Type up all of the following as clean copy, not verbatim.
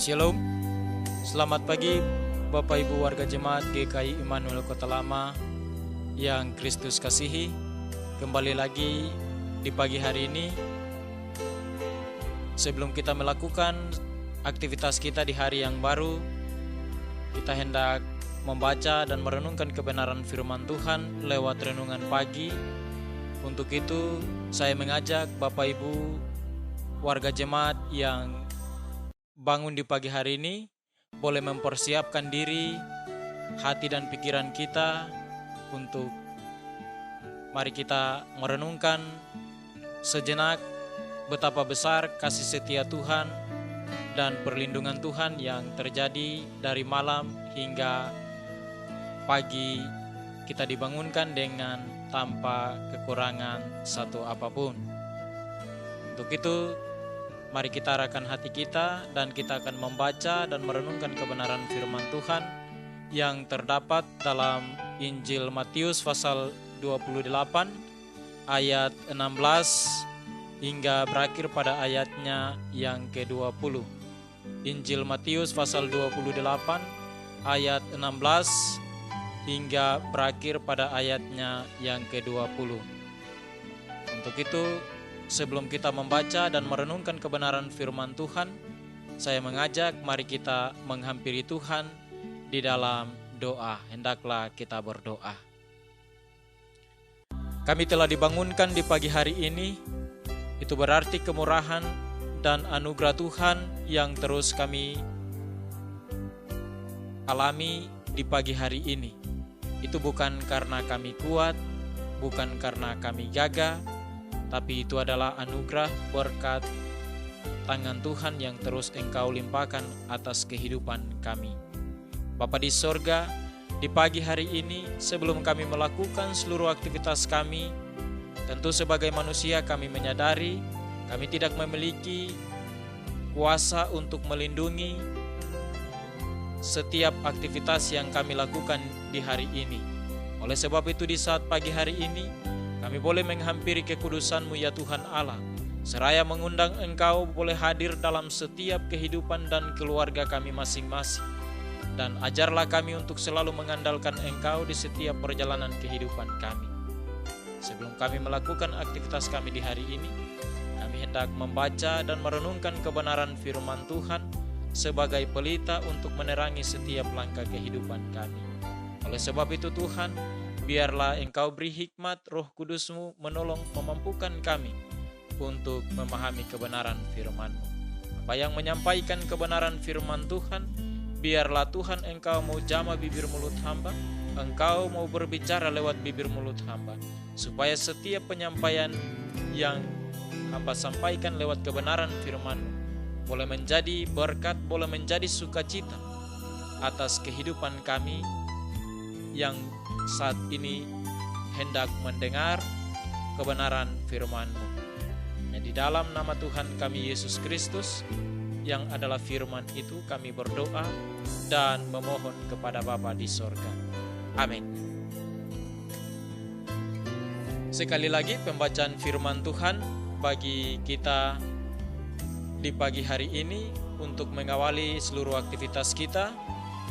Shalom, selamat pagi Bapak Ibu warga jemaat GKI Immanuel Kota Lama yang Kristus kasihi. Kembali lagi di pagi hari ini, sebelum kita melakukan aktivitas kita di hari yang baru, kita hendak membaca dan merenungkan kebenaran firman Tuhan lewat renungan pagi. Untuk itu, saya mengajak Bapak Ibu warga jemaat yang bangun di pagi hari ini boleh mempersiapkan diri, hati dan pikiran kita untuk mari kita merenungkan sejenak betapa besar kasih setia Tuhan dan perlindungan Tuhan yang terjadi dari malam hingga pagi kita dibangunkan dengan tanpa kekurangan satu apapun. Untuk itu, mari kita arahkan hati kita dan kita akan membaca dan merenungkan kebenaran firman Tuhan yang terdapat dalam Injil Matius pasal 28 ayat 16 hingga berakhir pada ayatnya yang ke-20. Injil Matius pasal 28 ayat 16 hingga berakhir pada ayatnya yang ke-20. Untuk itu, sebelum kita membaca dan merenungkan kebenaran firman Tuhan, saya mengajak mari kita menghampiri Tuhan di dalam doa. Hendaklah kita berdoa. Kami telah dibangunkan di pagi hari ini, itu berarti kemurahan dan anugerah Tuhan yang terus kami alami di pagi hari ini. Itu bukan karena kami kuat, bukan karena kami gagah, tapi itu adalah anugerah berkat tangan Tuhan yang terus Engkau limpahkan atas kehidupan kami. Bapa di sorga, di pagi hari ini sebelum kami melakukan seluruh aktivitas kami, tentu sebagai manusia kami menyadari kami tidak memiliki kuasa untuk melindungi setiap aktivitas yang kami lakukan di hari ini. Oleh sebab itu di saat pagi hari ini, kami boleh menghampiri kekudusan-Mu ya Tuhan Allah, seraya mengundang Engkau boleh hadir dalam setiap kehidupan dan keluarga kami masing-masing. Dan ajarlah kami untuk selalu mengandalkan Engkau di setiap perjalanan kehidupan kami. Sebelum kami melakukan aktivitas kami di hari ini, kami hendak membaca dan merenungkan kebenaran firman Tuhan sebagai pelita untuk menerangi setiap langkah kehidupan kami. Oleh sebab itu Tuhan, biarlah Engkau beri hikmat Roh Kudus-Mu menolong memampukan kami untuk memahami kebenaran firman-Mu. Apa yang menyampaikan kebenaran firman Tuhan, biarlah Tuhan Engkau mau jamah bibir mulut hamba, Engkau mau berbicara lewat bibir mulut hamba, supaya setiap penyampaian yang hamba sampaikan lewat kebenaran firman-Mu boleh menjadi berkat, boleh menjadi sukacita atas kehidupan kami yang saat ini hendak mendengar kebenaran firman-Mu. Di dalam nama Tuhan kami Yesus Kristus yang adalah firman itu kami berdoa dan memohon kepada Bapa di sorga. Amin. Sekali lagi pembacaan firman Tuhan bagi kita di pagi hari ini untuk mengawali seluruh aktivitas kita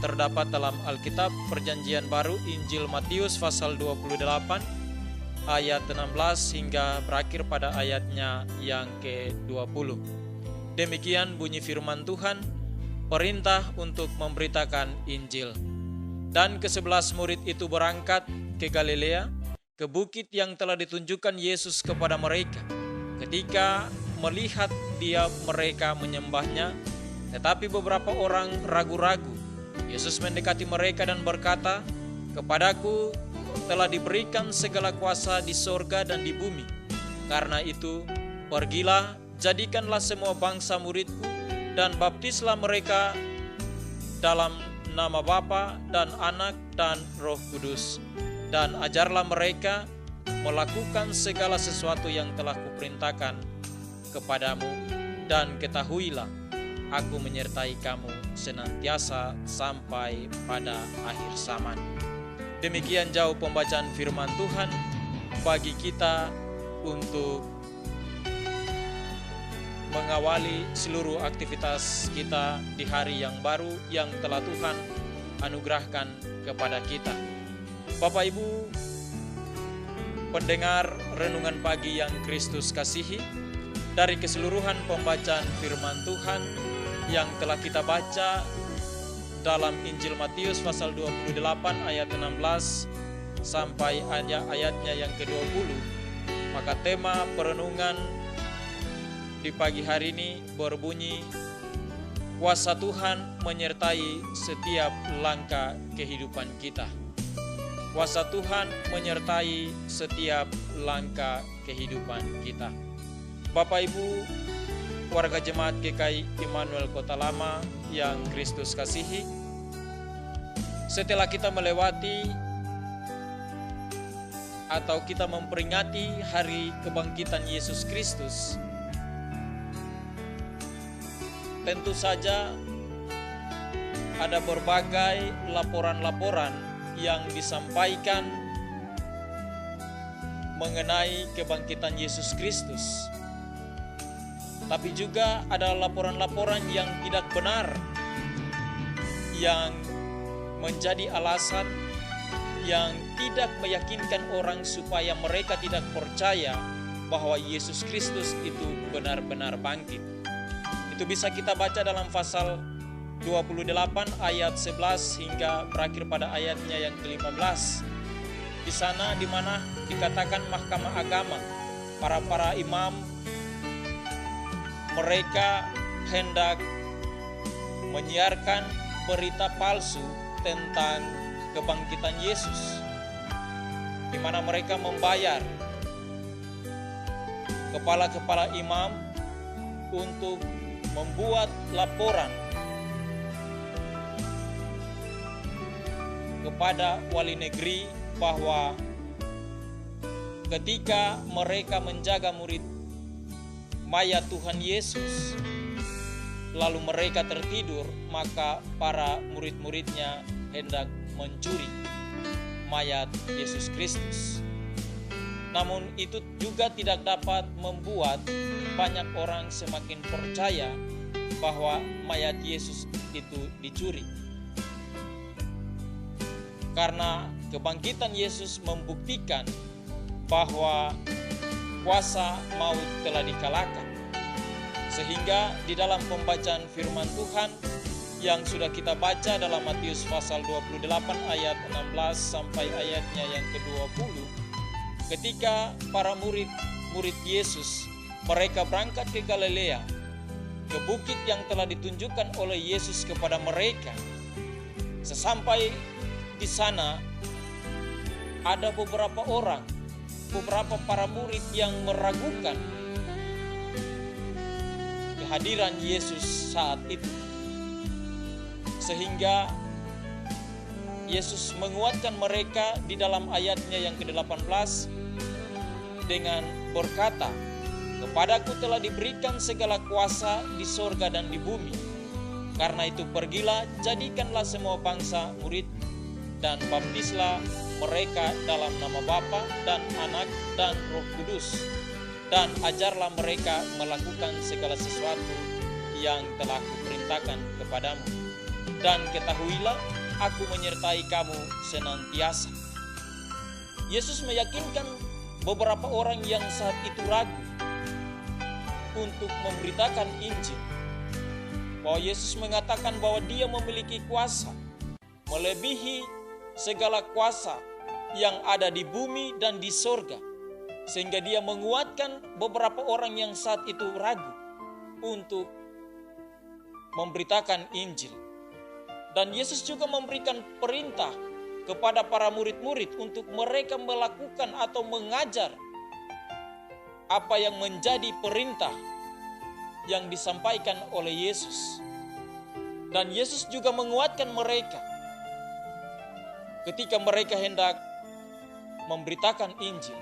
terdapat dalam Alkitab Perjanjian Baru Injil Matius pasal 28 ayat 16 hingga berakhir pada ayatnya yang ke-20. Demikian bunyi firman Tuhan, perintah untuk memberitakan Injil. Dan ke-11 murid itu berangkat ke Galilea, ke bukit yang telah ditunjukkan Yesus kepada mereka. Ketika melihat mereka menyembahnya, tetapi beberapa orang ragu-ragu. Yesus mendekati mereka dan berkata, "Kepadaku telah diberikan segala kuasa di sorga dan di bumi. Karena itu, pergilah, jadikanlah semua bangsa muridku, dan baptislah mereka dalam nama Bapa dan Anak dan Roh Kudus. Dan ajarlah mereka melakukan segala sesuatu yang telah kuperintahkan kepadamu, dan ketahuilah, Aku menyertai kamu senantiasa sampai pada akhir zaman." Demikian jauh pembacaan firman Tuhan bagi kita untuk mengawali seluruh aktivitas kita di hari yang baru yang telah Tuhan anugerahkan kepada kita. Bapak Ibu, pendengar renungan pagi yang Kristus kasihi, dari keseluruhan pembacaan firman Tuhan yang telah kita baca dalam Injil Matius pasal 28 ayat 16 sampai ayatnya yang ke-20, maka tema perenungan di pagi hari ini berbunyi, kuasa Tuhan menyertai setiap langkah kehidupan kita. Kuasa Tuhan menyertai setiap langkah kehidupan kita. Bapak Ibu, warga jemaat GKI Immanuel Kota Lama yang Kristus kasihi, setelah kita melewati atau kita memperingati hari kebangkitan Yesus Kristus, tentu saja ada berbagai laporan-laporan yang disampaikan mengenai kebangkitan Yesus Kristus. Tapi juga ada laporan-laporan yang tidak benar, yang menjadi alasan yang tidak meyakinkan orang supaya mereka tidak percaya bahwa Yesus Kristus itu benar-benar bangkit. Itu bisa kita baca dalam pasal 28 ayat 11 hingga berakhir pada ayatnya yang ke-15. Di sana di mana dikatakan mahkamah agama, para imam, mereka hendak menyiarkan berita palsu tentang kebangkitan Yesus, di mana mereka membayar kepala-kepala imam untuk membuat laporan kepada wali negeri bahwa ketika mereka menjaga mayat Tuhan Yesus, lalu mereka tertidur, maka para murid-muridnya hendak mencuri mayat Yesus Kristus. Namun itu juga tidak dapat membuat banyak orang semakin percaya bahwa mayat Yesus itu dicuri. Karena kebangkitan Yesus membuktikan bahwa kuasa maut telah dikalahkan. Sehingga di dalam pembacaan firman Tuhan yang sudah kita baca dalam Matius pasal 28 ayat 16 sampai ayatnya yang ke-20, ketika para murid Yesus mereka berangkat ke Galilea, ke bukit yang telah ditunjukkan oleh Yesus kepada mereka. Sesampai di sana ada beberapa para murid yang meragukan kehadiran Yesus saat itu. Sehingga Yesus menguatkan mereka di dalam ayatnya yang ke-18 dengan berkata, "Kepadaku telah diberikan segala kuasa di sorga dan di bumi. Karena itu pergilah, jadikanlah semua bangsa murid dan baptislah mereka dalam nama Bapa dan Anak dan Roh Kudus, dan ajarlah mereka melakukan segala sesuatu yang telah kuperintahkan kepadamu. Dan ketahuilah, aku menyertai kamu senantiasa." Yesus meyakinkan beberapa orang yang saat itu ragu untuk memberitakan Injil, bahwa Yesus mengatakan bahwa Dia memiliki kuasa melebihi segala kuasa yang ada di bumi dan di sorga, sehingga Dia menguatkan beberapa orang yang saat itu ragu untuk memberitakan Injil. Dan Yesus juga memberikan perintah kepada para murid-murid untuk mereka melakukan atau mengajar apa yang menjadi perintah yang disampaikan oleh Yesus. Dan Yesus juga menguatkan mereka ketika mereka hendak memberitakan Injil,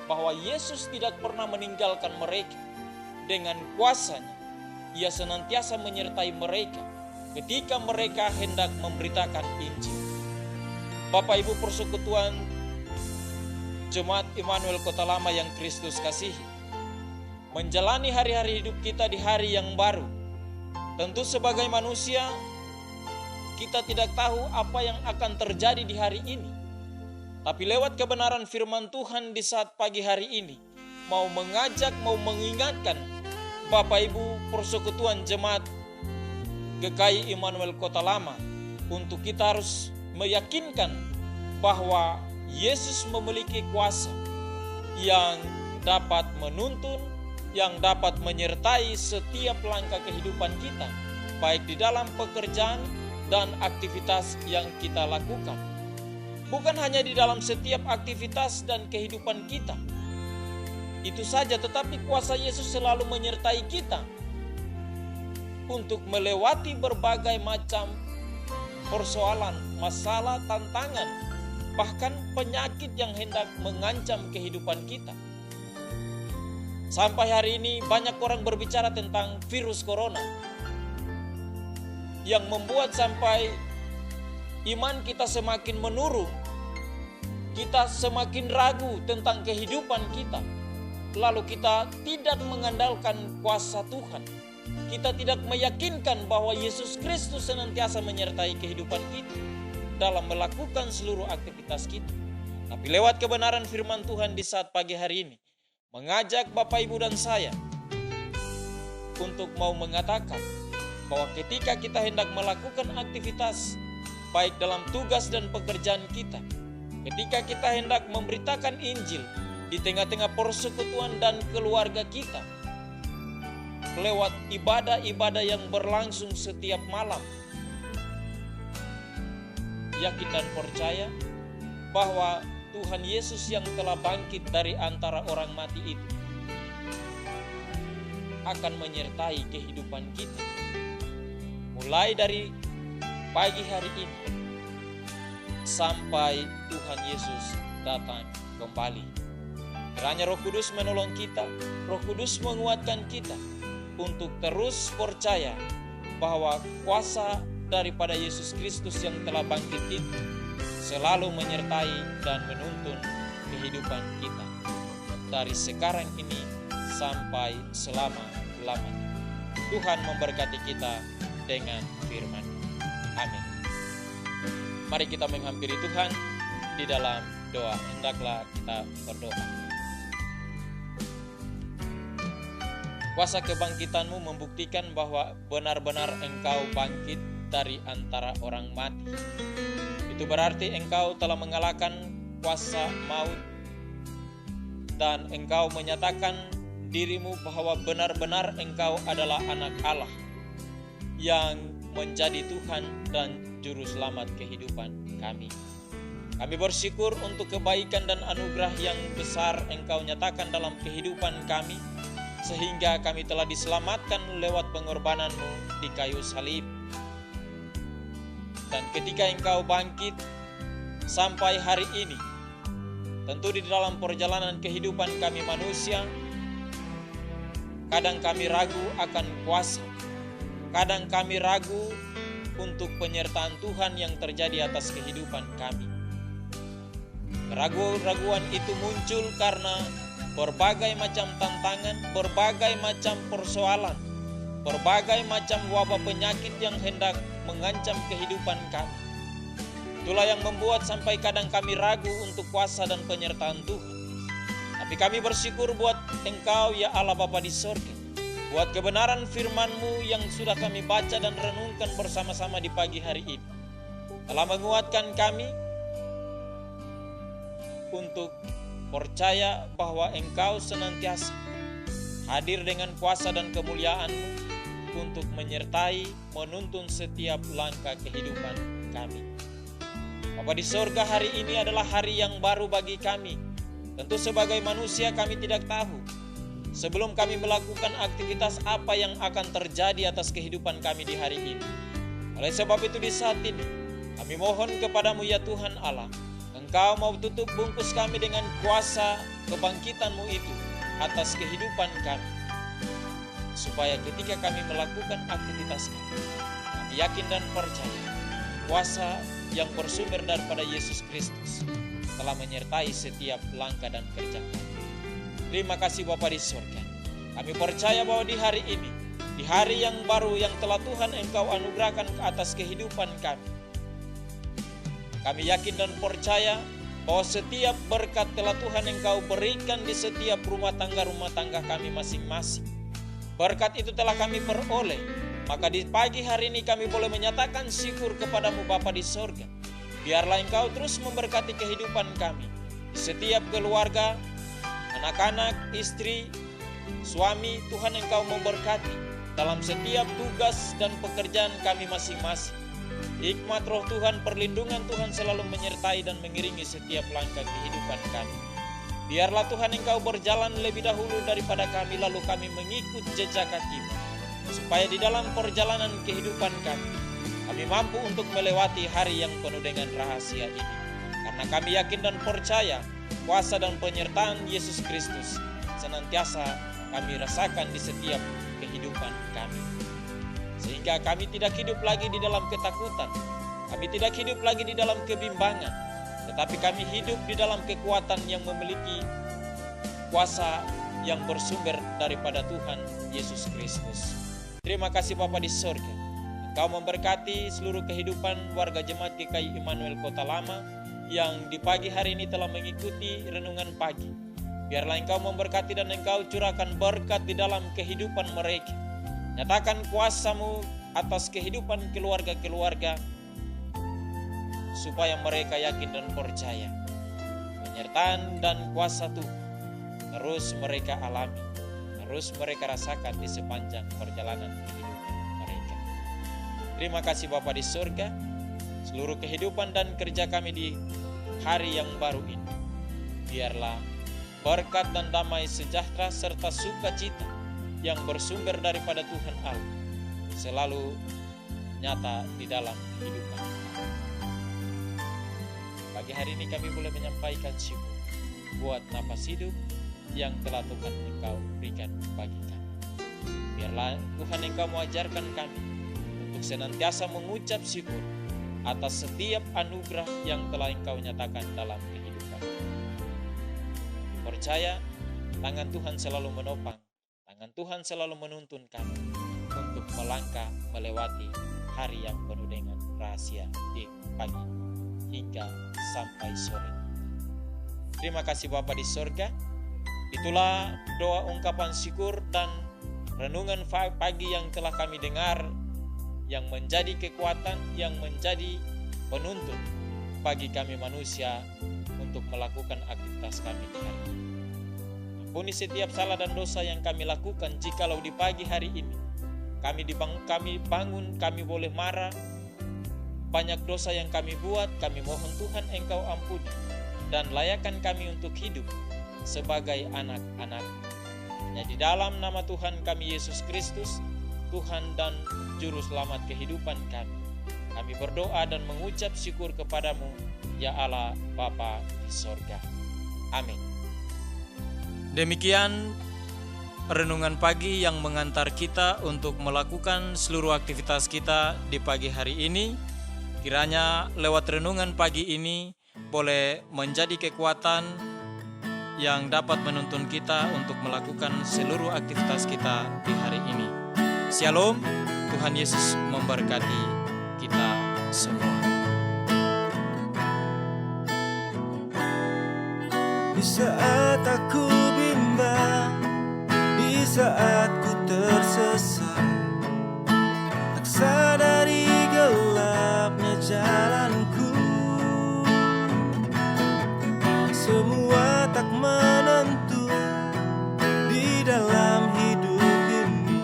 bahwa Yesus tidak pernah meninggalkan mereka. Dengan kuasanya, Ia senantiasa menyertai mereka ketika mereka hendak memberitakan Injil. Bapak Ibu persekutuan Jemaat Immanuel Kota Lama yang Kristus kasihi, menjalani hari-hari hidup kita di hari yang baru. Tentu sebagai manusia, kita tidak tahu apa yang akan terjadi di hari ini. Tapi lewat kebenaran firman Tuhan di saat pagi hari ini, mau mengajak, mau mengingatkan Bapak Ibu persekutuan jemaat GKI Immanuel Kota Lama, untuk kita harus meyakinkan bahwa Yesus memiliki kuasa yang dapat menuntun, yang dapat menyertai setiap langkah kehidupan kita, baik di dalam pekerjaan dan aktivitas yang kita lakukan. Bukan hanya di dalam setiap aktivitas dan kehidupan kita. Itu saja, tetapi kuasa Yesus selalu menyertai kita untuk melewati berbagai macam persoalan, masalah, tantangan, bahkan penyakit yang hendak mengancam kehidupan kita. Sampai hari ini banyak orang berbicara tentang virus corona yang membuat sampai iman kita semakin menurun. Kita semakin ragu tentang kehidupan kita. Lalu kita tidak mengandalkan kuasa Tuhan. Kita tidak meyakinkan bahwa Yesus Kristus senantiasa menyertai kehidupan kita dalam melakukan seluruh aktivitas kita. Tapi lewat kebenaran firman Tuhan di saat pagi hari ini, mengajak Bapak Ibu dan saya untuk mau mengatakan bahwa ketika kita hendak melakukan aktivitas baik dalam tugas dan pekerjaan kita, ketika kita hendak memberitakan Injil di tengah-tengah persekutuan dan keluarga kita, lewat ibadah-ibadah yang berlangsung setiap malam, yakin dan percaya bahwa Tuhan Yesus yang telah bangkit dari antara orang mati itu akan menyertai kehidupan kita mulai dari pagi hari ini sampai Tuhan Yesus datang kembali. Kiranya Roh Kudus menolong kita, Roh Kudus menguatkan kita untuk terus percaya bahwa kuasa daripada Yesus Kristus yang telah bangkit itu selalu menyertai dan menuntun kehidupan kita dari sekarang ini sampai selama-lamanya. Tuhan memberkati kita dengan firman. Amin. Mari kita menghampiri Tuhan di dalam doa. Hendaklah kita berdoa. Kuasa kebangkitanmu membuktikan bahwa benar-benar Engkau bangkit dari antara orang mati. Itu berarti Engkau telah mengalahkan kuasa maut dan Engkau menyatakan dirimu bahwa benar-benar Engkau adalah anak Allah yang menjadi Tuhan dan Juru Selamat kehidupan kami. Kami bersyukur untuk kebaikan dan anugerah yang besar Engkau nyatakan dalam kehidupan kami, sehingga kami telah diselamatkan lewat pengorbanan-Mu di kayu salib. Dan ketika Engkau bangkit sampai hari ini, tentu di dalam perjalanan kehidupan kami manusia, kadang kami ragu akan kuasa, kadang kami ragu untuk penyertaan Tuhan yang terjadi atas kehidupan kami. Keraguan-raguan itu muncul karena berbagai macam tantangan, berbagai macam persoalan, berbagai macam wabah penyakit yang hendak mengancam kehidupan kami. Itulah yang membuat sampai kadang kami ragu untuk kuasa dan penyertaan Tuhan. Tapi kami bersyukur buat Engkau ya Allah Bapa di sorga, buat kebenaran firman-Mu yang sudah kami baca dan renungkan bersama-sama di pagi hari ini, telah menguatkan kami untuk percaya bahwa Engkau senantiasa hadir dengan kuasa dan kemuliaan-Mu untuk menyertai, menuntun setiap langkah kehidupan kami. Bapa di sorga, hari ini adalah hari yang baru bagi kami. Tentu sebagai manusia kami tidak tahu sebelum kami melakukan aktivitas apa yang akan terjadi atas kehidupan kami di hari ini. Oleh sebab itu di saat ini kami mohon kepadamu ya Tuhan Allah, Engkau mau tutup bungkus kami dengan kuasa kebangkitan-Mu itu atas kehidupan kami, supaya ketika kami melakukan aktivitas kami yakin dan percaya kuasa yang bersumber daripada Yesus Kristus telah menyertai setiap langkah dan kerja kami. Terima kasih Bapa di surga. Kami percaya bahwa di hari ini, di hari yang baru yang telah Tuhan Engkau anugerahkan ke atas kehidupan kami yakin dan percaya bahwa setiap berkat telah Tuhan Engkau berikan di setiap rumah tangga kami masing-masing. Berkat itu telah kami peroleh, maka di pagi hari ini kami boleh menyatakan syukur kepadamu Bapa di sorga. Biarlah Engkau terus memberkati kehidupan kami, di setiap keluarga, anak-anak, istri, suami. Tuhan Engkau memberkati dalam setiap tugas dan pekerjaan kami masing-masing. Hikmat roh Tuhan, perlindungan Tuhan selalu menyertai dan mengiringi setiap langkah kehidupan kami. Biarlah Tuhan Engkau berjalan lebih dahulu daripada kami, lalu kami mengikut jejak kakimu, supaya di dalam perjalanan kehidupan kami mampu untuk melewati hari yang penuh dengan rahasia ini. Karena kami yakin dan percaya kuasa dan penyertaan Yesus Kristus senantiasa kami rasakan di setiap kehidupan kami. Sehingga kami tidak hidup lagi di dalam ketakutan, kami tidak hidup lagi di dalam kebimbangan, tetapi kami hidup di dalam kekuatan yang memiliki kuasa yang bersumber daripada Tuhan Yesus Kristus. Terima kasih Bapa di sorga. Engkau memberkati seluruh kehidupan warga Jemaat GKI Immanuel Kota Lama yang di pagi hari ini telah mengikuti renungan pagi. Biarlah Engkau memberkati dan Engkau curahkan berkat di dalam kehidupan mereka. Nyatakan kuasa-Mu atas kehidupan keluarga-keluarga, supaya mereka yakin dan percaya penyertaan dan kuasa Tuhan terus mereka alami, terus mereka rasakan di sepanjang perjalanan kehidupan mereka. Terima kasih Bapa di surga, seluruh kehidupan dan kerja kami di hari yang baru ini, biarlah berkat dan damai sejahtera serta sukacita yang bersumber daripada Tuhan Allah selalu nyata di dalam kehidupan. Pagi hari ini kami boleh menyampaikan syukur buat napas hidup yang telah Tuhan Engkau berikan bagi kami. Biarlah Tuhan Engkau mengajarkan kami untuk senantiasa mengucap syukur atas setiap anugerah yang telah Engkau nyatakan dalam kehidupan. Percaya tangan Tuhan selalu menopang, tangan Tuhan selalu menuntun kami untuk melangkah melewati hari yang penuh dengan rahasia di pagi hingga sampai sore. Terima kasih Bapa di sorga. Itulah doa ungkapan syukur dan renungan pagi yang telah kami dengar, yang menjadi kekuatan, yang menjadi penuntun bagi kami manusia untuk melakukan aktivitas kami di hari ini. Ampuni setiap salah dan dosa yang kami lakukan, jikalau di pagi hari ini kami bangun, kami boleh marah, banyak dosa yang kami buat, kami mohon Tuhan Engkau ampuni dan layakkan kami untuk hidup sebagai anak-anak. Hanya di dalam nama Tuhan kami Yesus Kristus, Tuhan dan Juru Selamat kehidupan kami berdoa dan mengucap syukur kepadamu, ya Allah Bapa di sorga. Amin. Demikian renungan pagi yang mengantar kita untuk melakukan seluruh aktivitas kita di pagi hari ini. Kiranya lewat renungan pagi ini boleh menjadi kekuatan yang dapat menuntun kita untuk melakukan seluruh aktivitas kita di hari ini. Shalom, Tuhan Yesus memberkati kita semua. Di saat aku bimbang, di saat ku tersesat, tak sadari gelapnya jalanku. Semua tak menentu di dalam hidup ini.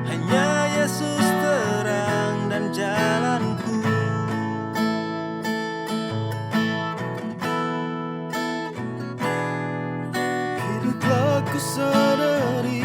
Hanya Yesus terang dan jalanku. Kini telah ku sadari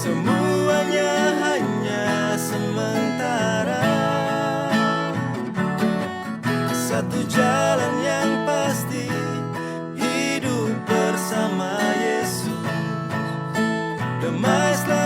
semuanya hanya sementara. Satu jalan yang pasti, hidup bersama Yesus. Damai selalu